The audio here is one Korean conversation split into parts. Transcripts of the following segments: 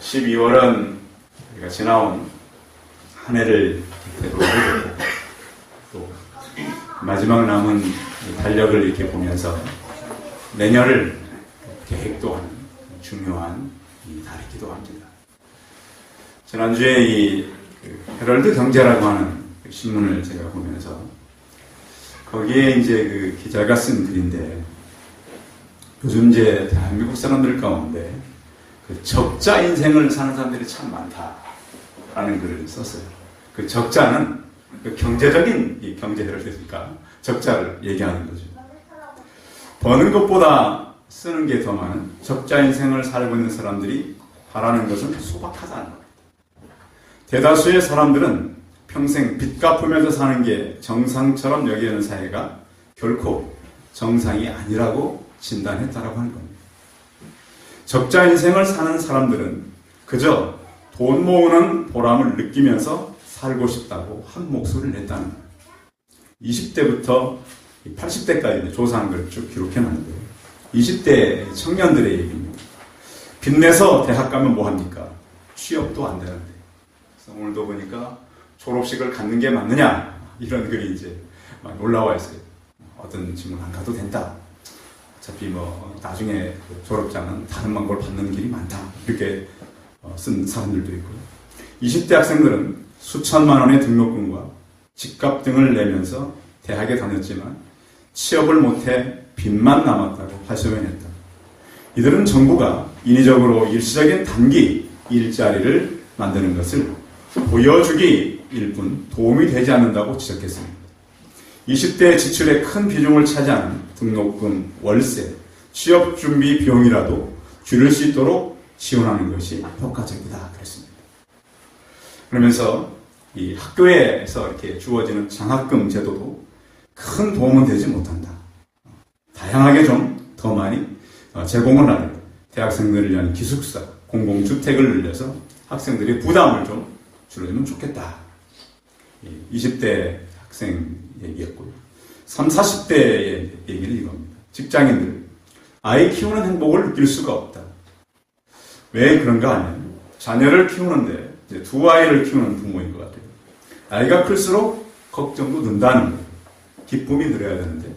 12월은 우리가 지나온 한 해를 되돌아보고 또 마지막 남은 달력을 이렇게 보면서 내년을 계획도 하는 중요한 이 달이기도 합니다. 지난주에 이 헤럴드 경제라고 하는 신문을 제가 보면서 거기에 이제 그 기자가 쓴 글인데, 요즘 이제 대한민국 사람들 가운데 그 적자 인생을 사는 사람들이 참 많다라는 글을 썼어요. 그 적자는 그 경제적인 이 경제 헤럴드니까 적자를 얘기하는 거죠. 버는 것보다 쓰는 게 더 많은 적자 인생을 살고 있는 사람들이 바라는 것은 소박하다는 겁니다. 대다수의 사람들은 평생 빚 갚으면서 사는 게 정상처럼 여기는 사회가 결코 정상이 아니라고 진단했다라고 하는 겁니다. 적자 인생을 사는 사람들은 그저 돈 모으는 보람을 느끼면서 살고 싶다고 한 목소리를 냈다는 거예요. 20대부터 80대까지 조사한 걸 쭉 기록해놨는데요. 20대 청년들의 얘기입니다. 빚내서 대학 가면 뭐합니까? 취업도 안 되는데. 그래서 오늘도 보니까 졸업식을 갖는 게 맞느냐? 이런 글이 이제 많이 올라와 있어요. 어떤 질문 안 가도 된다. 어차피 뭐 나중에 졸업장은 다른 방법을 받는 길이 많다. 이렇게 쓴 사람들도 있고, 20대 학생들은 수천만 원의 등록금과 집값 등을 내면서 대학에 다녔지만 취업을 못해 빚만 남았다고 하소연했다. 이들은 정부가 인위적으로 일시적인 단기 일자리를 만드는 것을 보여주기일 뿐 도움이 되지 않는다고 지적했습니다. 20대 지출의 큰 비중을 차지하는 등록금, 월세, 취업준비 비용이라도 줄일 수 있도록 지원하는 것이 효과적이다 그랬습니다. 그러면서 이 학교에서 이렇게 주어지는 장학금 제도도 큰 도움은 되지 못한다. 다양하게 좀 더 많이 제공을 하는 대학생들을 위한 기숙사, 공공주택을 늘려서 학생들의 부담을 좀 줄여주면 좋겠다. 20대 학생 얘기였고요. 30, 40대의 얘기는 이겁니다. 직장인들, 아이 키우는 행복을 느낄 수가 없다. 왜 그런가 하면 자녀를 키우는데 이제 두 아이를 키우는 부모인 것 같아요. 아이가 클수록 걱정도 는다는 거예요. 기쁨이 늘어야 되는데,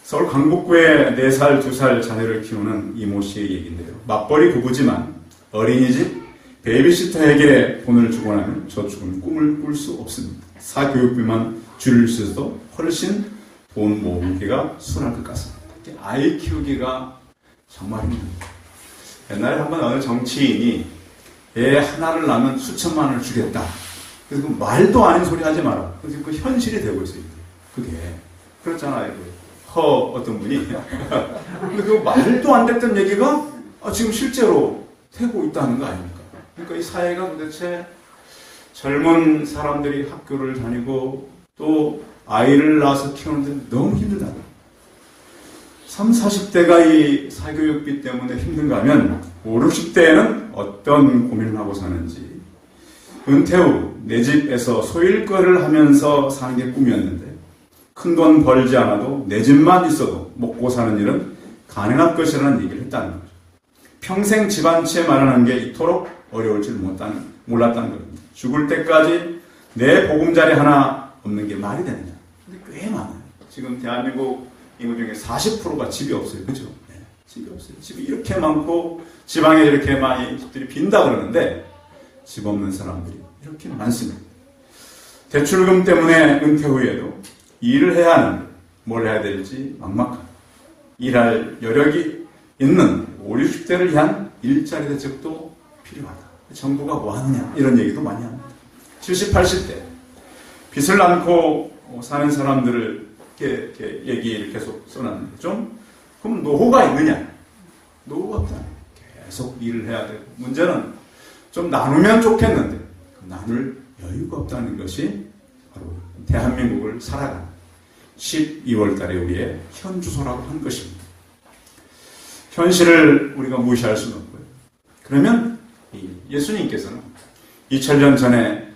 서울 강북구에 4살, 2살 자녀를 키우는 이모 씨의 얘기인데요. 맞벌이 부부지만 어린이집 베이비시터에게 돈을 주고 나면 저축은 꿈을 꿀 수 없습니다. 사교육비만 줄일 수 있어도 훨씬 돈 모으기가 수월할 것 같습니다. 아이 키우기가 정말 힘듭니다. 옛날에 한번 어느 정치인이 애 하나를 낳으면 수천만 원을 주겠다. 그래서 그 말도 아닌 소리 하지 마라. 그래서 그 현실이 되고 있어요. 그게. 그렇잖아요. 어떤 분이. 근데 그 말도 안 됐던 얘기가 지금 실제로 되고 있다는 거 아닙니까? 그러니까 이 사회가 도대체 젊은 사람들이 학교를 다니고 또 아이를 낳아서 키우는데 너무 힘들다. 30, 40대가 이 사교육비 때문에 힘든가 하면 50, 60대에는 어떤 고민을 하고 사는지, 은퇴 후 내 집에서 소일거리를 하면서 사는 게 꿈이었는데 큰 돈 벌지 않아도 내 집만 있어도 먹고 사는 일은 가능할 것이라는 얘기를 했다는 거죠. 평생 집 한 채 마련하는 게 이토록 어려울 줄 몰랐다는 겁니다. 죽을 때까지 내 보금자리 하나 없는 게 말이 되느냐. 근데 꽤 많아요. 지금 대한민국 인구 중에 40%가 집이 없어요. 그죠? 네, 집이 없어요. 집이 이렇게 많고 지방에 이렇게 많이 집들이 빈다 그러는데 집 없는 사람들이 이렇게 많습니다. 대출금 때문에 은퇴 후에도 일을 해야 하는데 뭘 해야 될지 막막한, 일할 여력이 있는 50, 60대를 위한 일자리 대책도 필요하다. 정부가 뭐 하느냐 이런 얘기도 많이 합니다. 70, 80대 빚을 안고 사는 사람들을 이렇게 얘기를 계속 써놨는데, 좀 그럼 노후가 있느냐? 노후가 없다. 계속 일을 해야 되고, 문제는 좀 나누면 좋겠는데 나눌 여유가 없다는 것이 바로 대한민국을 살아가는 12월 달에 우리의 현주소라고 한 것입니다. 현실을 우리가 무시할 수는 없고요. 그러면 예수님께서는 2000년 전에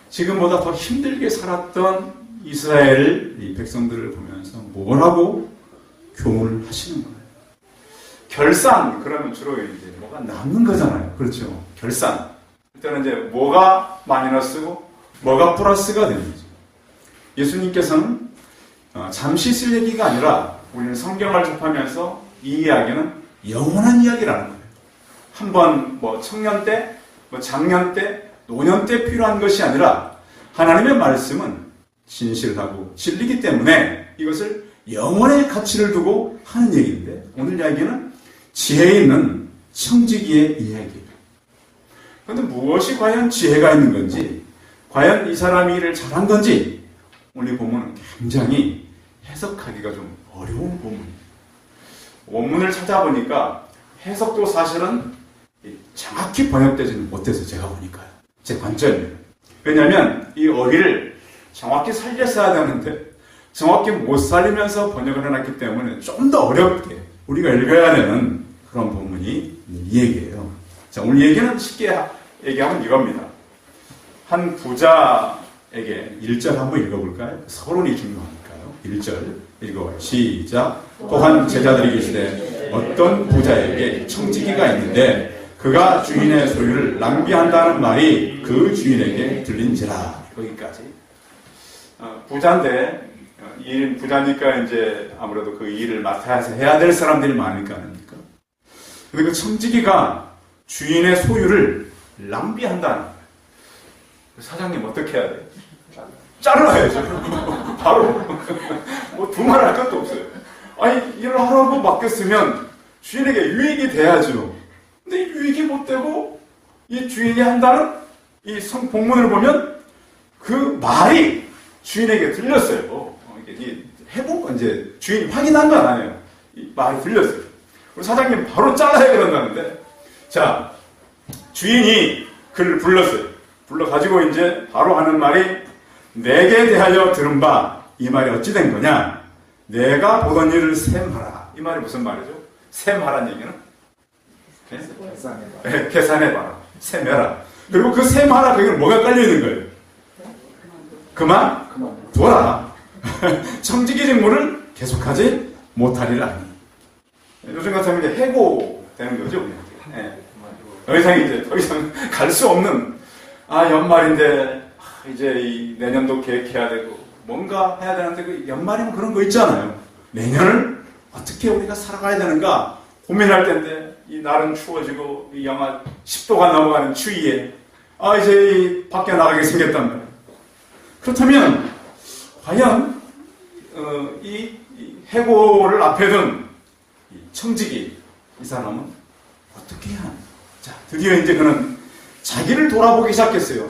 지금보다 더 힘들게 살았던 이스라엘 백성들을 보면서 뭐라고 교훈을 하시는 거예요. 결산, 그러면 주로 이제 뭐가 남는 거잖아요. 그렇죠. 결산. 그때는 이제 뭐가 마이너스고 뭐가 플러스가 되는 거죠. 예수님께서는 잠시 쓸 얘기가 아니라 우리는 성경을 접하면서 이 이야기는 영원한 이야기라는 거예요. 한번 뭐 청년 때, 뭐 장년 때, 노년 때 필요한 것이 아니라 하나님의 말씀은 진실하고 진리이기 때문에 이것을 영원의 가치를 두고 하는 얘기인데, 오늘 이야기는 지혜 있는 청지기의 이야기예요. 그런데 무엇이 과연 지혜가 있는 건지, 과연 이 사람이 일을 잘한 건지 오늘 본문은 굉장히 해석하기가 좀 어려운 본문이에요. 원문을 찾아보니까 해석도 사실은 정확히 번역되지는 못해서 제가 보니까요. 제 관점이에요. 왜냐하면 이 어휘를 정확히 살렸어야 되는데 정확히 못 살리면서 번역을 해놨기 때문에 좀 더 어렵게 우리가 읽어야 되는 그런 본문이 이 얘기예요. 자, 오늘 얘기는 쉽게 얘기하면 이겁니다. 한 부자에게 1절 한번 읽어볼까요? 서론이 중요하니까요. 1절 읽어봐요. 시작. 또한 제자들이 계시되 어떤 부자에게 청지기가 있는데 그가 주인의 소유를 낭비한다는 말이 그 주인에게 들린지라. 거기까지. 부자인데 부자니까 이제 아무래도 그 일을 맡아야 해야 될 사람들이 많을 거 아닙니까? 근데 그 청지기가 주인의 소유를 낭비한다는 거예요. 사장님 어떻게 해야 돼요? 잘라야죠. 바로. 뭐 두말할 것도 없어요. 아니, 일을 하라고 맡겼으면 주인에게 유익이 돼야죠. 근데 유익이 못 되고 이 주인이 한다는 이 본문을 보면 그 말이 주인에게 들렸어요. 이게 해보고 이제 주인이 확인한 건 아니에요. 이 말이 들렸어요. 우리 사장님 바로 잘라야 그런다는데, 자, 주인이 그를 불렀어요. 불러가지고 이제 바로 하는 말이 내게 대하여 들은 바, 이 말이 어찌 된 거냐? 내가 보던 일을 셈하라. 이 말이 무슨 말이죠? 셈하라는 얘기는? 계산해봐라. 셈해라. 그리고 그 셈하라, 거기는 뭐가 깔려있는 거예요? 그만 둬라. 청지기 직무를 계속하지 못하리라. 요즘 같으면 이제 해고되는 거죠. 네. 더 이상 갈 수 없는, 연말인데 이제 이 내년도 계획해야 되고 뭔가 해야 되는데 그 연말이면 그런 거 있잖아요. 내년을 어떻게 우리가 살아가야 되는가 고민할 텐데 이 날은 추워지고 이 영하 10도가 넘어가는 추위에 이제 이 밖에 나가게 생겼단 말이에요. 그렇다면 과연 이 해고를 앞에 둔 이 청지기 이 사람은 어떻게 해야 하는가? 자, 드디어 이제 그는 자기를 돌아보기 시작했어요.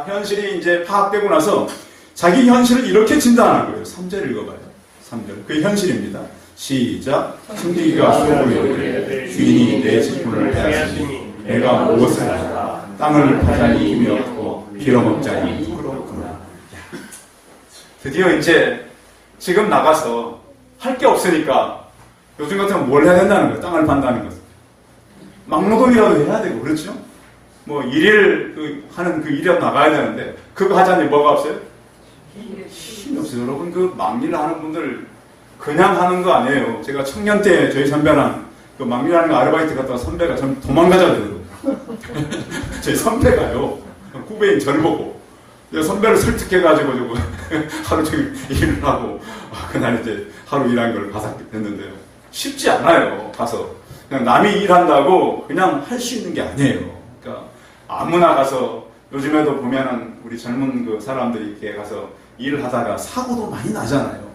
현실이 이제 파악되고 나서 자기 현실을 이렇게 진단하는 거예요. 3절 읽어봐요. 3절. 그게 현실입니다. 시작. 청지기가 수고를 이르되 주인이 내 직분을 빼앗으니 내가 무엇을 하라. 땅을 파자니 힘이 없고 빌어먹자니 부끄럽구나. 드디어 이제 지금 나가서 할 게 없으니까 요즘 같으면 뭘 해야 된다는 거예요. 땅을 판다는 것은. 막노동이라도 해야 되고, 그렇죠? 뭐 일일 하는 그 일이라도 나가야 되는데 그거 하자니 뭐가 없어요? 힘이 없어요. 여러분, 그 막일 하는 분들 그냥 하는 거 아니에요. 제가 청년 때 저희 선배랑 그 막일하는 거 아르바이트 갔다가 선배가 전 도망가자더라고요. 저희 선배가요, 후배인 저를 보고 선배를 설득해가지고 저거 하루 종일 일을 하고 그날 이제 하루 일한 걸 받았는데요. 쉽지 않아요. 가서 그냥 남이 일한다고 그냥 할 수 있는 게 아니에요. 그러니까 아무나 가서, 요즘에도 보면은 우리 젊은 그 사람들이 이렇게 가서 일을 하다가 사고도 많이 나잖아요.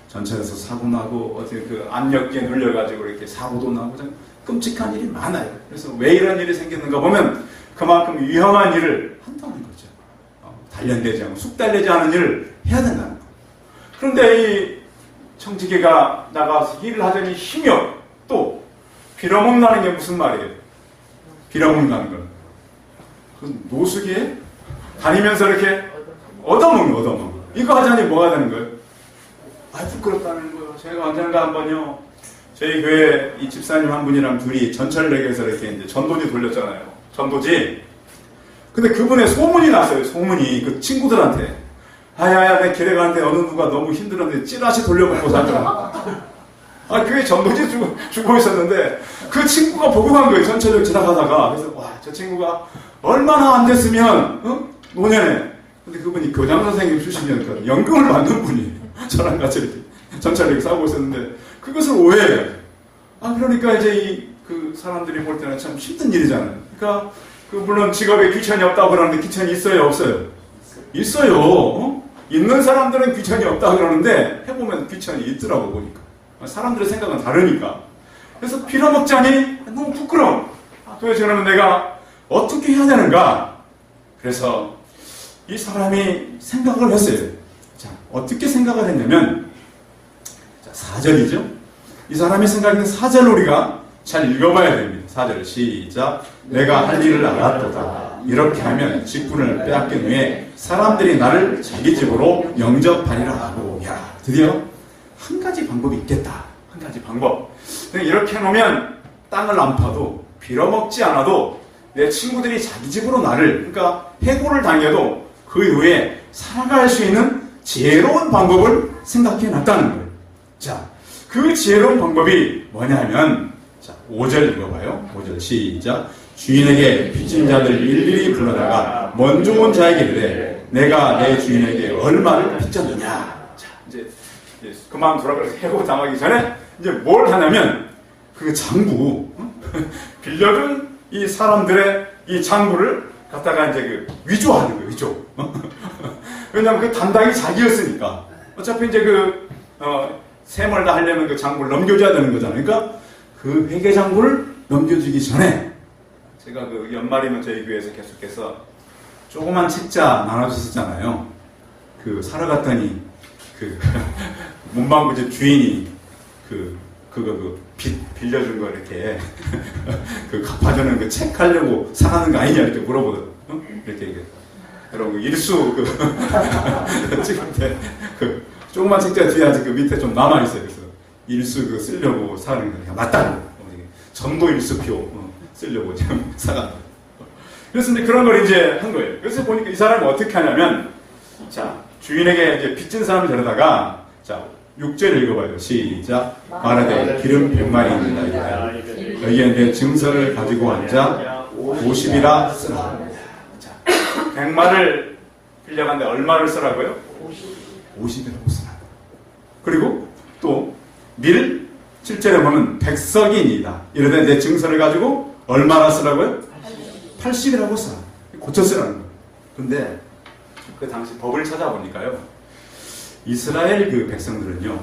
전철에서 사고 나고 어디 그 압력계에 눌려가지고 이렇게 사고도 나고 좀 끔찍한 일이 많아요. 그래서 왜 이런 일이 생기는가 보면 그만큼 위험한 일을 한다는 거죠. 단련되지 않고 숙달되지 않은 일을 해야 된다는 거. 그런데 이 청지기가 나가서 일을 하자니 힘이 없고 또 빌어먹는다는 게 무슨 말이에요? 빌어먹는다는 건 그 노숙이에 다니면서 이렇게 얻어먹는 이거 하자니 뭐가 되는 거예요? 부끄럽다는 거예요. 제가 언젠가 한번요, 저희 교회 이 집사님 한 분이랑 둘이 전철역에서 이렇게 이제 전도지 돌렸잖아요. 전도지. 근데 그분의 소문이 났어요. 소문이 그 친구들한테. 내 길에 가는데 어느 누가 너무 힘들었는데 찌라시 돌려먹고 살더라. 그게 전도지 주고 있었는데, 그 친구가 보고 간 거예요. 전철역 지나가다가. 그래서, 와, 저 친구가 얼마나 안 됐으면, 노년에. 근데 그분이 교장 선생님 출신이었거든요. 연금을 받는 분이에요. 저랑 같이 이렇게 전철역 싸우고 있었는데, 그것을 오해해요. 그러니까 이제 그 사람들이 볼 때는 참 힘든 일이잖아요. 그러니까, 물론 직업에 귀천이 없다고 그러는데 귀천이 있어요, 없어요? 있어요. 있는 사람들은 귀천이 없다고 그러는데, 해보면 귀천이 있더라고, 보니까. 사람들의 생각은 다르니까. 그래서 빌어먹자니 너무 부끄러워. 도대체 그러면 내가 어떻게 해야 되는가? 그래서 이 사람이 생각을 했어요. 자, 어떻게 생각을 했냐면, 자, 4절이죠? 이 사람이 생각했는 4절을 우리가 잘 읽어봐야 됩니다. 4절 시작. 내가 할 일을 알았도다. 이렇게 하면 직분을 빼앗긴 후에 사람들이 나를 자기 집으로 영접하리라 하고. 야, 드디어 한 가지 방법이 있겠다. 한 가지 방법. 이렇게 해놓으면 땅을 안 파도 빌어먹지 않아도 내 친구들이 자기 집으로 나를, 그러니까 해고를 당해도 그 이후에 살아갈 수 있는 지혜로운 방법을 생각해 놨다는 거예요. 자, 그 지혜로운 방법이 뭐냐면, 자, 5절 읽어봐요. 5절 시작. 주인에게 빚진 자들을 일일이 불러다가 먼저 온 자에게 이르되 내가 내 주인에게 얼마를 빚졌느냐. 자, 이제 그만두라 그래서 해고 당하기 전에 이제 뭘 하냐면, 그 장부, 빌려준 이 사람들의 이 장부를 갖다가 이제 위조하는 거예요, 위조. 왜냐면 그 담당이 자기였으니까. 어차피 이제 세물 다 하려면 그 장부를 넘겨줘야 되는 거잖아요. 그러니까 그 회계 장부를 넘겨주기 전에, 제가 연말이면 저희 교회에서 계속해서 조그만 책자 나눠줬었잖아요. 살아갔더니 문방구집 주인이 빚 빌려준 거 이렇게 갚아주는 그 책 하려고 사가는 거 아니냐 이렇게 물어보거든. 이렇게 여러분 일수 찍을 때 조그만 책자 뒤에 아직 밑에 좀 남아 있어요. 그래서 일수 쓰려고 사는 거 맞다고. 전도 일수표 쓰려고 지금 사가. 그래서 이제 그런 걸 이제 한 거예요. 그래서 보니까 이 사람이 어떻게 하냐면, 자, 주인에게 이제 빚진 사람을 데려다가, 자, 6절 읽어봐요. 시작. 말하되 기름 100마리입니다. 여기에 내 증서를 가지고 앉아 50이라 쓰라. 자, 100마를 빌려갔는데 얼마를 쓰라고요? 50이라고 쓰라. 그리고 또 7절에 보면 100석이니이다. 이러되 내 증서를 가지고 얼마나 쓰라고요? 80이라고 쓰라. 고쳐 쓰라는 거예요. 근데 그 당시 법을 찾아보니까요, 이스라엘 백성들은요,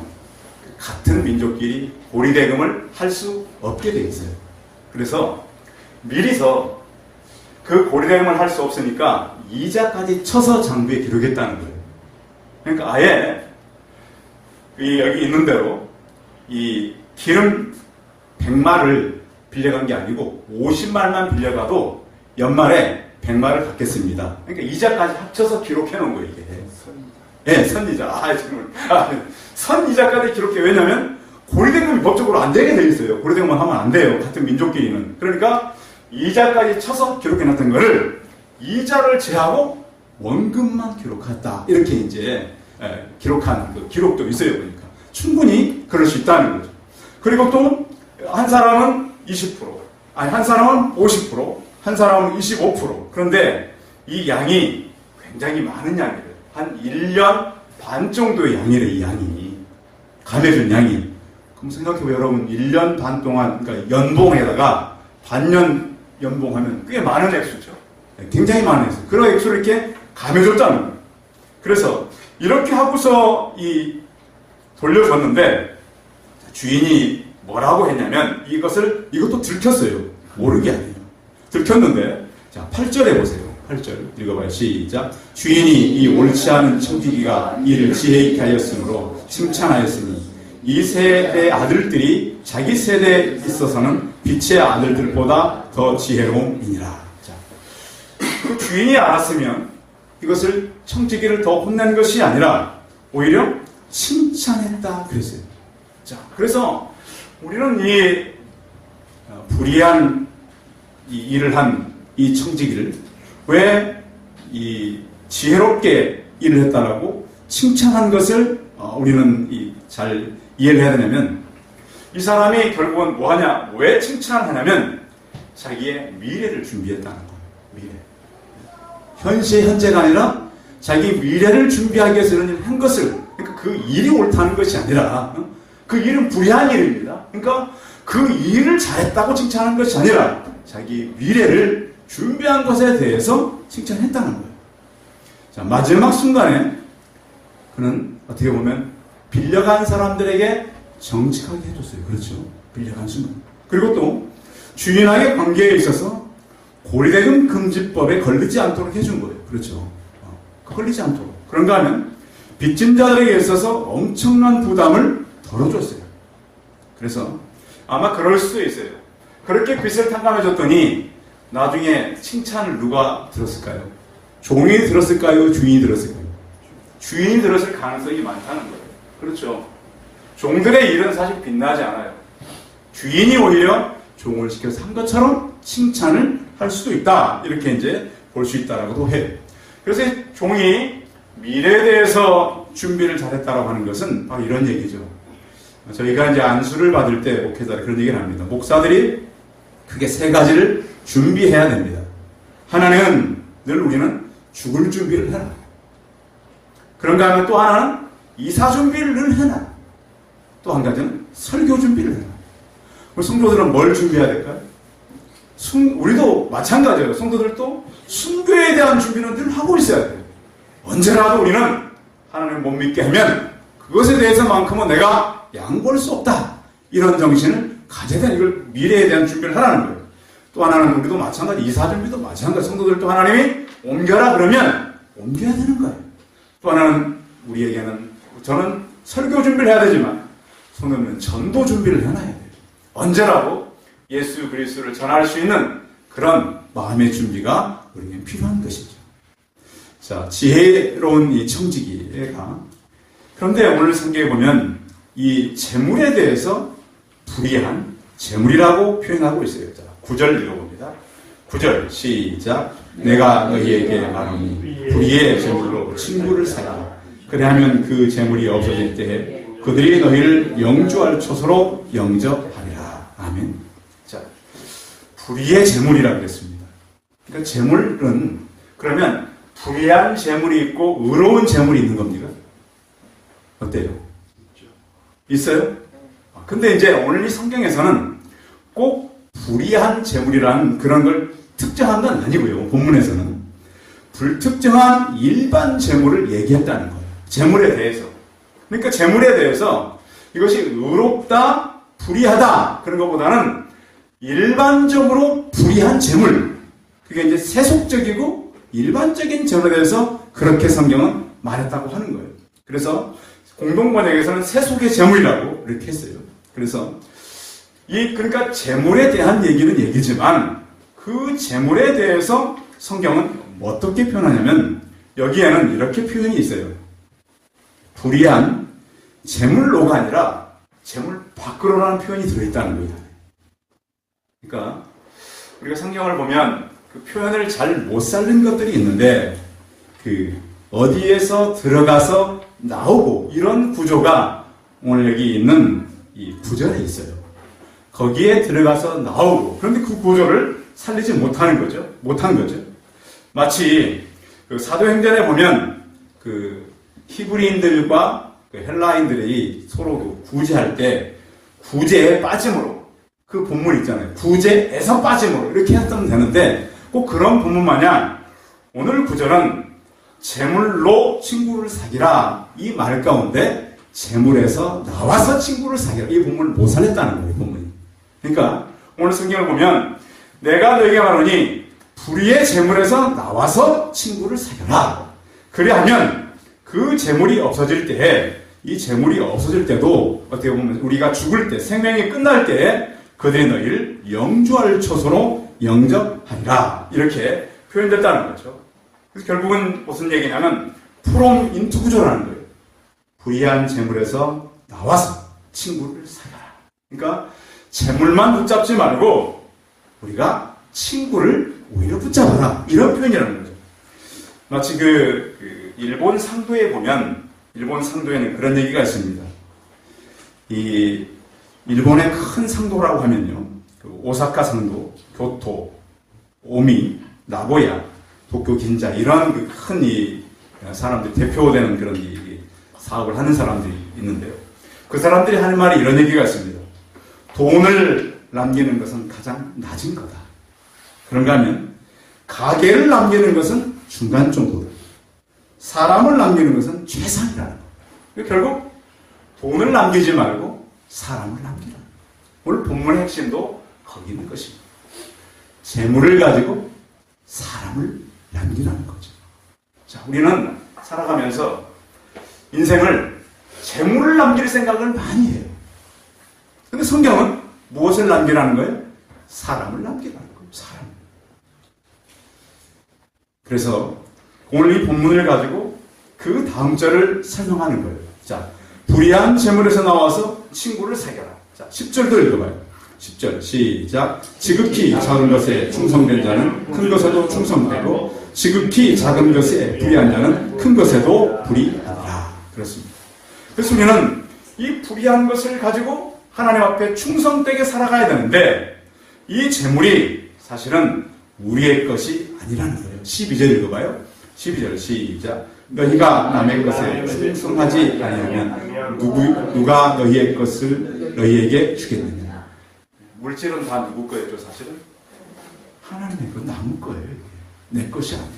같은 민족끼리 고리대금을 할 수 없게 돼 있어요. 그래서 미리서 그 고리대금을 할 수 없으니까 이자까지 쳐서 장부에 기록했다는 거예요. 그러니까 아예 여기 있는 대로 이 기름 100마를 빌려간 게 아니고 50말만 빌려가도 연말에 100마를 갚겠습니다. 그러니까 이자까지 합쳐서 기록해 놓은 거예요, 이게. 네, 선이자. 선이자까지 기록해. 왜냐면 고리대금이 법적으로 안 되게 돼 있어요. 고리대금만 하면 안 돼요. 같은 민족끼리는. 그러니까 이자까지 쳐서 기록해 놨던 거를 이자를 제하고 원금만 기록했다. 이렇게 이제 기록한 그 기록도 있어요, 보니까. 충분히 그럴 수 있다는 거죠. 그리고 또 한 사람은 20%, 한 사람은 50%, 한 사람은 25%. 그런데 이 양이 굉장히 많은 양이래요. 한 1년 반 정도의 양이래, 이 양이. 감해준 양이. 그럼 생각해보면 여러분, 1년 반 동안, 그러니까 연봉에다가 반년 연봉하면 꽤 많은 액수죠. 굉장히 많은 액수. 그런 액수를 이렇게 감해줬다는 거예요. 그래서 이렇게 하고서 돌려줬는데, 주인이 뭐라고 했냐면, 이것도 들켰어요. 모르는 게 아니에요. 들켰는데, 자, 8절에 보세요. 8절 읽어봐요. 시작. 주인이 이 옳지 않은 청지기가 이를 지혜 있게 하였으므로 칭찬하였으니 이 세대 아들들이 자기 세대에 있어서는 빛의 아들들보다 더 지혜로움이니라. 자, 그 주인이 알았으면 이것을 청지기를 더 혼낸 것이 아니라 오히려 칭찬했다 그랬어요. 자, 그래서 우리는 이 불의한 이 일을 한 이 청지기를 왜 이 지혜롭게 일을 했다라고 칭찬한 것을 우리는 잘 이해를 해야 되냐면, 이 사람이 결국은 뭐하냐? 왜 칭찬을 하냐면 자기의 미래를 준비했다는 거예요. 미래. 현재가 아니라 자기 미래를 준비하기 위해서 이런 일을 한 것을, 그러니까 그 일이 옳다는 것이 아니라 그 일은 불의한 일입니다. 그러니까 그 일을 잘했다고 칭찬하는 것이 아니라 자기 미래를 준비한 것에 대해서 칭찬했다는 거예요. 자, 마지막 순간에 그는 어떻게 보면 빌려간 사람들에게 정직하게 해줬어요. 그렇죠? 빌려간 순간. 그리고 또 주인와의 관계에 있어서 고리대금 금지법에 걸리지 않도록 해준 거예요. 그렇죠? 걸리지 않도록. 그런가 하면 빚진 자들에게 있어서 엄청난 부담을 덜어줬어요. 그래서 아마 그럴 수도 있어요. 그렇게 빚을 탕감해줬더니 나중에 칭찬을 누가 들었을까요? 종이 들었을까요? 주인이 들었을까요? 주인이 들었을 가능성이 많다는 거예요. 그렇죠? 종들의 일은 사실 빛나지 않아요. 주인이 오히려 종을 시켜서 한 것처럼 칭찬을 할 수도 있다. 이렇게 이제 볼 수 있다라고도 해요. 그래서 종이 미래에 대해서 준비를 잘했다라고 하는 것은 바로 이런 얘기죠. 저희가 이제 안수를 받을 때 목회자들 그런 얘기를 합니다. 목사들이 크게 세 가지를 준비해야 됩니다. 하나는 늘 우리는 죽을 준비를 해라. 그런가 하면 또 하나는 이사 준비를 늘 해라. 또 한 가지는 설교 준비를 해라. 성도들은 뭘 준비해야 될까요? 우리도 마찬가지예요. 성도들도 순교에 대한 준비는 늘 하고 있어야 돼요. 언제라도 우리는 하나님을 못 믿게 하면 그것에 대해서만큼은 내가 양보할 수 없다. 이런 정신을 가져야 되는, 이걸 미래에 대한 준비를 하라는 거예요. 또 하나는 우리도 마찬가지, 이사 준비도 마찬가지. 성도들도 하나님이 옮겨라 그러면 옮겨야 되는 거예요. 또 하나는 우리에게는, 저는 설교 준비를 해야 되지만 성도는 전도 준비를 해놔야 돼요. 언제라도 예수 그리스도를 전할 수 있는 그런 마음의 준비가 우리에게 필요한 것이죠. 자, 지혜로운 이 청지기가, 그런데 오늘 성경에 보면 이 재물에 대해서 불의한 재물이라고 표현하고 있어요. 자, 9절 읽어봅니다. 9절 시작. 내가 너희에게 말하니 불의의 재물로 친구를 사라. 그래하면 그 재물이 없어질 때에 그들이 너희를 영주할 처소로 영접하리라. 아멘. 자, 불의의 재물이라고 그랬습니다. 그러니까 재물은, 그러면 불의한 재물이 있고 의로운 재물이 있는 겁니까? 어때요? 있어요? 근데 이제 오늘 이 성경에서는 꼭 불의한 재물이라는 그런 걸 특정한 건 아니고요. 본문에서는 불특정한 일반 재물을 얘기했다는 거예요. 재물에 대해서. 그러니까 재물에 대해서 이것이 의롭다, 불의하다 그런 것보다는 일반적으로 불의한 재물, 그게 이제 세속적이고 일반적인 재물에 대해서 그렇게 성경은 말했다고 하는 거예요. 그래서 공동번역에서는 세속의 재물이라고 이렇게 했어요. 그래서 그러니까 재물에 대한 얘기는 얘기지만 그 재물에 대해서 성경은 어떻게 표현하냐면 여기에는 이렇게 표현이 있어요. 불의한 재물로가 아니라 재물 밖으로라는 표현이 들어있다는 거예요. 그러니까 우리가 성경을 보면 그 표현을 잘 못 살린 것들이 있는데 어디에서 들어가서 나오고 이런 구조가 오늘 여기 있는 이 구절에 있어요. 거기에 들어가서 나오고, 그런데 그 구조를 살리지 못한 거죠. 마치 그 사도행전에 보면 그 히브리인들과 그 헬라인들이 서로 구제할 때 구제에 빠짐으로, 그 본문 있잖아요. 구제에서 빠짐으로 이렇게 했으면 되는데 꼭 그런 본문 마냥 오늘 구절은 재물로 친구를 사귀라 이 말 가운데 재물에서 나와서 친구를 사귀라 이 본문을 못 살렸다는 거예요. 본문이. 그러니까 오늘 성경을 보면 내가 너에게 말하니 불의의 재물에서 나와서 친구를 사귀라. 그래야하면 그 재물이 없어질 때에, 이 재물이 없어질 때도 어떻게 보면 우리가 죽을 때, 생명이 끝날 때에 그들이 너희를 영주할 처소로 영접하리라. 이렇게 표현됐다는 거죠. 그래서 결국은 무슨 얘기냐면 프롬 인투 구조라는 거예요. 불의한 재물에서 나와서 친구를 사귀라. 그러니까 재물만 붙잡지 말고 우리가 친구를 오히려 붙잡아라. 이런 표현이라는 거죠. 마치 일본 상도에 보면, 일본 상도에는 그런 얘기가 있습니다. 일본의 큰 상도라고 하면요, 그 오사카 상도, 교토, 오미, 나고야, 도쿄, 긴자 이런 그 큰 이 사람들이 대표되는 그런 이 사업을 하는 사람들이 있는데요. 그 사람들이 하는 말이 이런 얘기가 있습니다. 돈을 남기는 것은 가장 낮은 거다. 그런가 하면 가게를 남기는 것은 중간 정도다. 사람을 남기는 것은 최상이라는 거예요. 결국 돈을 남기지 말고 사람을 남기라. 오늘 본문의 핵심도 거기 있는 것입니다. 재물을 가지고 사람을 남기라는 거죠. 자, 우리는 살아가면서 인생을 재물을 남길 생각을 많이 해요. 근데 성경은 무엇을 남기라는 거예요? 사람을 남기라는 거예요. 사람. 그래서 오늘 이 본문을 가지고 그 다음 절을 설명하는 거예요. 자, 불의한 재물에서 나와서 친구를 사귀어라. 자, 10절도 읽어봐요. 10절 시작. 지극히 작은 것에 충성된 자는 큰 것에도 충성되고 지극히 작은 것에 불의한 자는 큰 것에도 불의하리라. 그렇습니다. 그래서 우리는 이 불의한 것을 가지고 하나님 앞에 충성되게 살아가야 되는데 이 재물이 사실은 우리의 것이 아니라는 거예요. 12절 읽어봐요. 12절 시작. 너희가 남의 것에 충성하지 아니하면 누가 너희의 것을 너희에게 주겠느냐. 물질은 다 누구 거예요? 사실은 하나님의 건 남은 거예요. 내 것이 아니에요.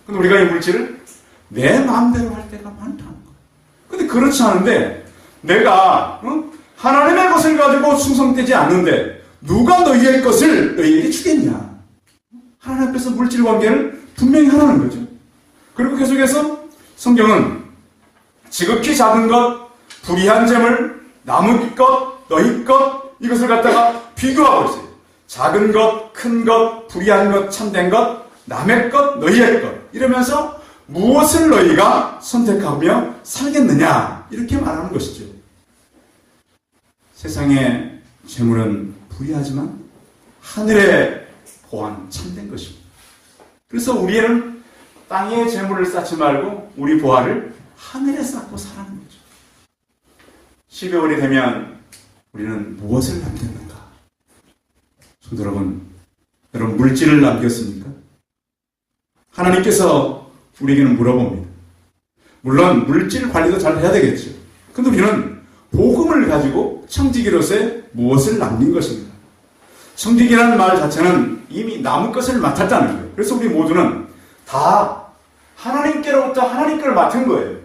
근데 우리가 이 물질을 내 마음대로 할 때가 많다는 거예요. 근데 그렇지 않은데 내가 하나님의 것을 가지고 충성되지 않는데 누가 너희의 것을 너희에게 주겠냐. 하나님 앞에서 물질 관계를 분명히 하라는 거죠. 그리고 계속해서 성경은 지극히 작은 것, 불의한 재물, 남은 것, 너희 것 이것을 갖다가 비교하고 있어요. 작은 것, 큰 것, 불의한 것, 참된 것, 남의 것, 너희의 것 이러면서 무엇을 너희가 선택하며 살겠느냐 이렇게 말하는 것이죠. 세상의 재물은 불의하지만 하늘의 보안 참된 것입니다. 그래서 우리는 땅에 재물을 쌓지 말고 우리 보화를 하늘에 쌓고 살아가는 거죠. 12월이 되면 우리는 무엇을 남겼는가? 성도 여러분 물질을 남겼습니까? 하나님께서 우리에게는 물어봅니다. 물론 물질 관리도 잘 해야 되겠죠. 근데 우리는 복음을 가지고 청지기로서의 무엇을 남긴 것입니다. 청지기라는 말 자체는 이미 남은 것을 맡았다는 거예요. 그래서 우리 모두는 다 하나님께로부터 하나님 걸 맡은 거예요.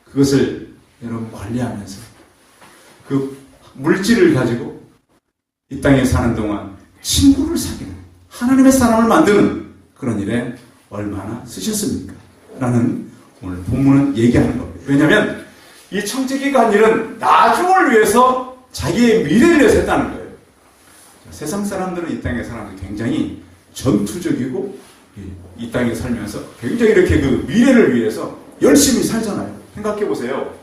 그것을 여러분 관리하면서 그 물질을 가지고 이 땅에 사는 동안 친구를 사귀는 하나님의 사람을 만드는 그런 일에 얼마나 쓰셨습니까? 라는 오늘 본문은 얘기하는 겁니다. 왜냐하면 이 청지기가 한 일은 나중을 위해서 자기의 미래를 위해서 했다는 거예요. 세상 사람들은 이 땅의 사람들 굉장히 전투적이고 이 땅에 살면서 굉장히 이렇게 그 미래를 위해서 열심히 살잖아요. 생각해 보세요.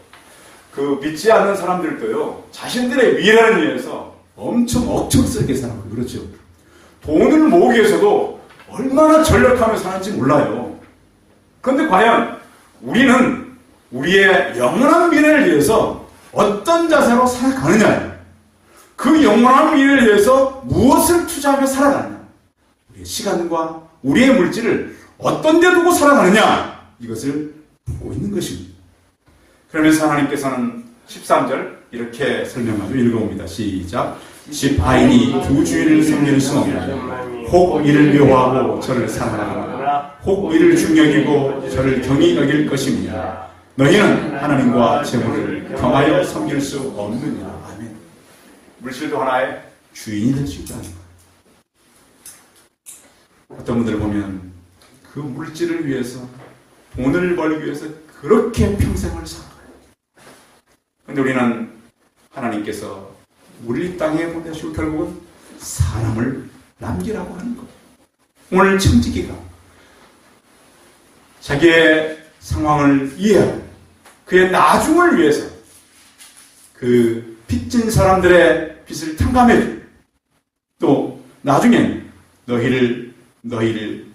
그 믿지 않는 사람들도요, 자신들의 미래를 위해서 엄청 억척스럽게 살아요. 그렇죠. 돈을 모으기 위해서도 얼마나 전력하며 사는지 몰라요. 그런데 과연 우리는 우리의 영원한 미래를 위해서 어떤 자세로 살아가느냐, 그 영원한 미래를 위해서 무엇을 투자하며 살아가느냐, 우리의 시간과 우리의 물질을 어떤 데 두고 살아가느냐, 이것을 보고 있는 것입니다. 그러면서 하나님께서는 13절 이렇게 설명하죠. 읽어봅니다. 시작. 시파인이 두 주인을 섬기는 수 없나니 혹 이를 묘하고 저를 사랑하거나 혹 이를 중여기고 저를 경히 여길 것입니다. 너희는 하나님과 재물을 겸하여 섬길 수 없느냐. 아멘. 물질도 하나의 주인이 될 수 있다는 거예요. 어떤 분들을 보면 그 물질을 위해서, 돈을 벌기 위해서 그렇게 평생을 살아가요. 그런데 우리는 하나님께서 우리 땅에 보내시고 결국은 사람을 남기라고 하는 거예요. 오늘 청지기가 자기의 상황을 이해하고 그의 나중을 위해서 그 빚진 사람들의 빚을 탕감해주고 또 나중에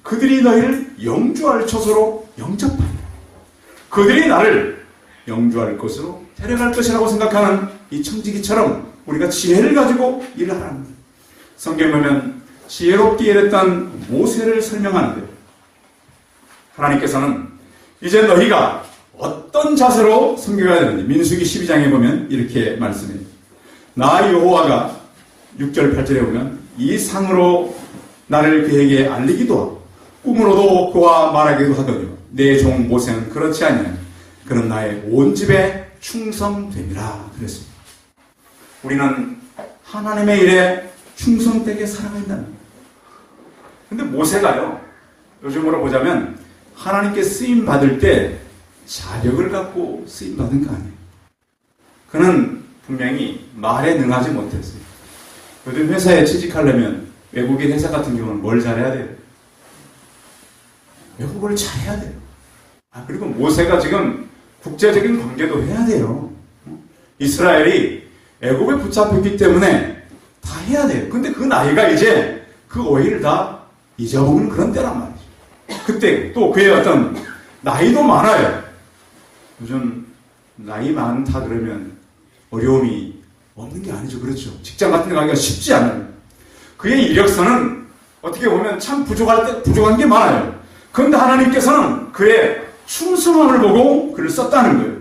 그들이 너희를 영주할 처소로 영접한다. 그들이 나를 영주할 것으로 데려갈 것이라고 생각하는 이 청지기처럼 우리가 지혜를 가지고 일을 하라는 거예요. 성경에 보면 지혜롭게 일했던 모세를 설명하는데, 하나님께서는 이제 너희가 어떤 자세로 섬겨야 되는지 민수기 12장에 보면 이렇게 말씀해요. 나 여호와가 6절 8절에 보면 이 상으로 나를 그에게 알리기도 하고 꿈으로도 그와 말하기도 하더니 내 종 모세는 그렇지 아니하니 그는 나의 온 집에 충성됨이라 그랬습니다. 우리는 하나님의 일에 충성되게 살아간다는 거예요. 근데 모세가요, 요즘으로 보자면 하나님께 쓰임 받을 때 자격을 갖고 쓰임 받은 거 아니에요. 그는 분명히 말에 능하지 못했어요. 요즘 회사에 취직하려면 외국인 회사 같은 경우는 뭘 잘해야 돼요? 외국어를 잘해야 돼요. 그리고 모세가 지금 국제적인 관계도 해야 돼요. 이스라엘이 애국에 붙잡혔기 때문에 다 해야 돼요. 근데 그 나이가 이제 그 오해를 다 잊어먹는 그런 때란 말이죠. 그때 또 그의 어떤 나이도 많아요. 요즘 나이 많다 그러면 어려움이 없는 게 아니죠. 그렇죠. 직장 같은 데 가기가 쉽지 않아요. 그의 이력서는 어떻게 보면 참 부족한 게 많아요. 그런데 하나님께서는 그의 충성함을 보고 그를 썼다는 거예요.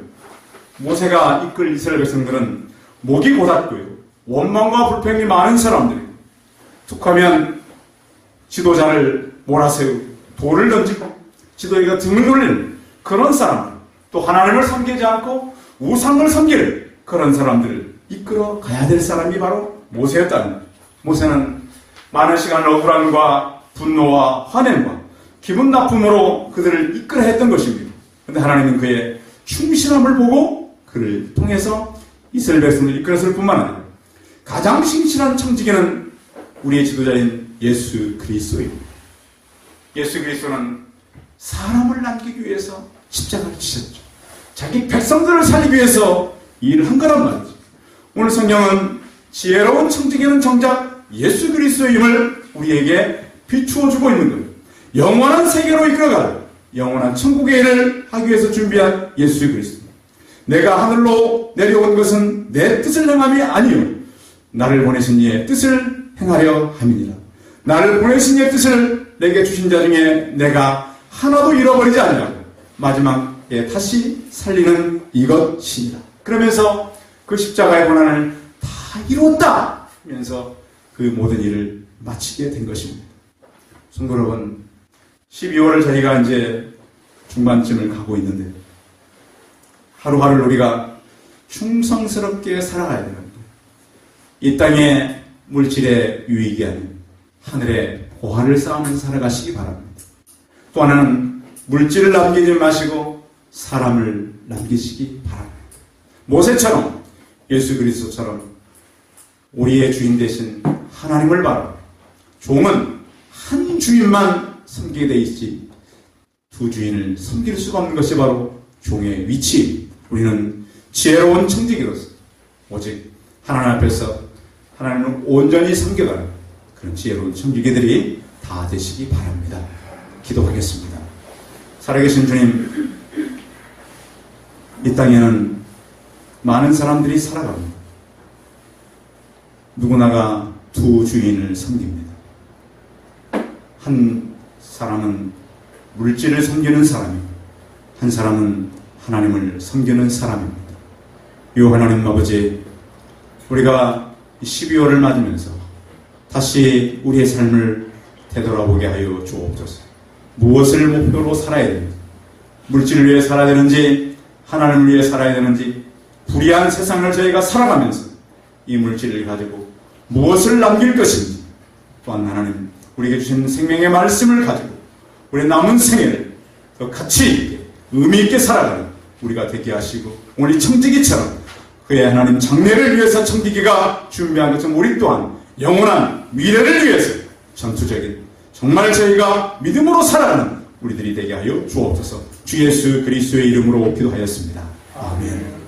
모세가 이끌 이스라엘 백성들은 목이 곧았고요. 원망과 불평이 많은 사람들이에요. 툭하면 지도자를 몰아세우고 돌을 던지고 지도자가 등을 돌리는 그런 사람들, 또 하나님을 섬기지 않고 우상을 섬기는 그런 사람들을 이끌어 가야 될 사람이 바로 모세였다는 거예요. 모세는 많은 시간 억울함과 분노와 화냄과 기분 나쁨으로 그들을 이끌어 했던 것입니다. 그런데 하나님은 그의 충실함을 보고 그를 통해서 이스라엘 백성을 이끌었을 뿐만 아니라 가장 신실한 청지기는 우리의 지도자인 예수 그리스도입니다. 예수 그리스도는 사람을 남기기 위해서 십자가를 지셨죠. 자기 백성들을 살리기 위해서 이 일을 한 거란 말이죠. 오늘 성경은 지혜로운 청지기는 정작 예수 그리스도임을 우리에게 비추어 주고 있는 거예요. 영원한 세계로 이끌어갈 영원한 천국의 일을 하기 위해서 준비한 예수 그리스도. 내가 하늘로 내려온 것은 내 뜻을 행함이 아니요 나를 보내신 이의 뜻을 행하려 함이니라. 나를 보내신 이의 뜻을 내게 주신 자 중에 내가 하나도 잃어버리지 아니하고 마지막에 다시 살리는 이것이니라. 그러면서 그 십자가의 고난을 다 이루었다 하면서 그 모든 일을 마치게 된 것입니다. 성도 여러분, 12월을 저희가 이제 중반쯤을 가고 있는데 하루하루를 우리가 충성스럽게 살아가야 됩니다. 이 땅의 물질의 유익이 아닌 하늘의 보화를 쌓으면서 살아가시기 바랍니다. 또 하나는 물질을 남기지 마시고 사람을 남기시기 바랍니다. 모세처럼 예수 그리스도처럼 우리의 주인 되신 하나님을 바라 종은 한 주인만 섬기게 돼 있지 두 주인을 섬길 수가 없는 것이 바로 종의 위치. 우리는 지혜로운 청지기로서 오직 하나님 앞에서 하나님을 온전히 섬겨가는 그런 지혜로운 청지기들이 다 되시기 바랍니다. 기도하겠습니다. 살아계신 주님, 이 땅에는 많은 사람들이 살아갑니다. 누구나가 두 주인을 섬깁니다. 한 사람은 물질을 섬기는 사람이고 한 사람은 하나님을 섬기는 사람입니다. 요 하나님 아버지, 우리가 12월을 맞으면서 다시 우리의 삶을 되돌아보게 하여 주옵소서. 무엇을 목표로 살아야 됩니까? 물질을 위해 살아야 되는지 하나님을 위해 살아야 되는지 불의한 세상을 저희가 살아가면서 이 물질을 가지고 무엇을 남길 것인지 또한 하나님 우리에게 주신 생명의 말씀을 가지고 우리의 남은 생애를 더 가치 있게 의미 있게 살아가는 우리가 되게 하시고 오늘 청지기처럼 그의 하나님 장래를 위해서 청지기가 준비한 것처럼 우리 또한 영원한 미래를 위해서 전투적인 정말 저희가 믿음으로 살아가는 우리들이 되게 하여 주옵소서. 주 예수 그리스도의 이름으로 기도하였습니다. 아멘.